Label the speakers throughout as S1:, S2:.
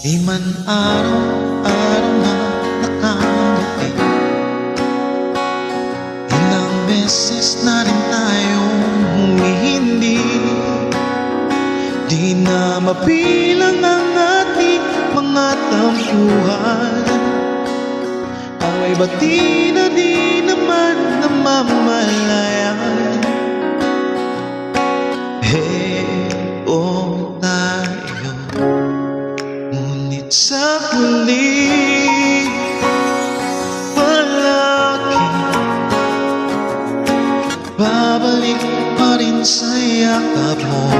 S1: Di man araw-araw na nakangiti, ilang beses na rin tayong humihindi. Di na mabilang ang ating mga tampuhan, away bati na di naman namamalayan. Tayo, ngunit sa huli palagi babalik pa rin sa yakap mo.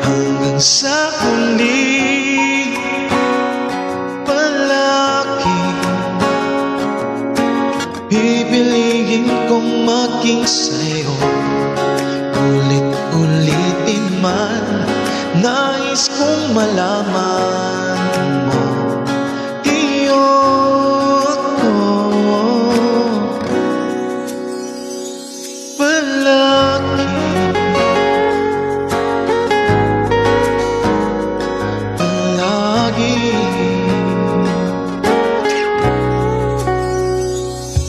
S1: Hanggang sa huli palagi pipiliin kong maging sa'yo. Ulit-ulitin man, nais kong malaman mo, iyo ako palagi. Palagi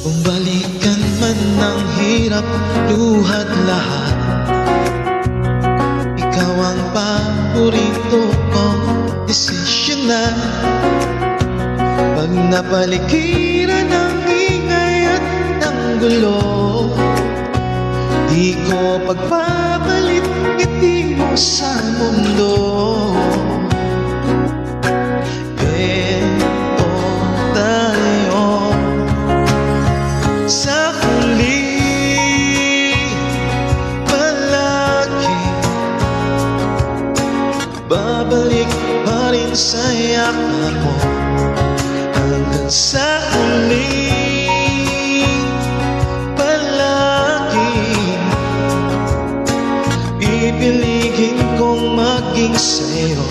S1: kung balikan man ng hirap, luhat lahat, ikaw ang paborito kong desisyon na. Pag napaligiran ng ingay at ng gulo, di ko pagpapalit ngiti mo sa mundo. Tayo sa huli palagi babalik pa rin sa yakap mo. Hanggang sa huli palagi pipiliin kong maging sa'yo.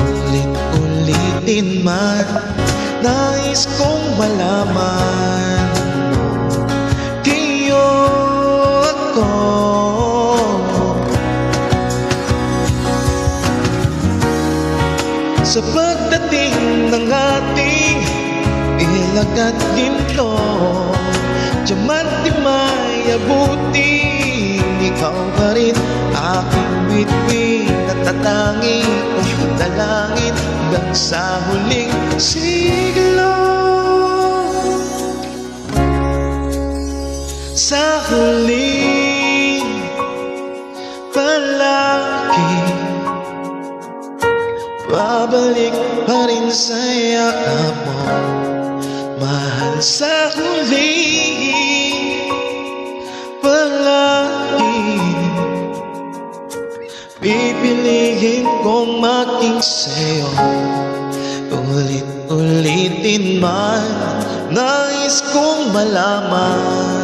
S1: Ulit-ulitin man, nais kong malaman mo, iyo ako. Sa pagdating ng ating ilag at ginto, diamante may abutin, ikaw pa rin aking bituin at tatanging kong dalangin hanggang sa huling siglo. Sa huling palagi babalik pa rin sa yakap mo, mahal. Sa huli palagi pipiliin kong maging sa'yo. Ulit-ulitin man, nais kong malaman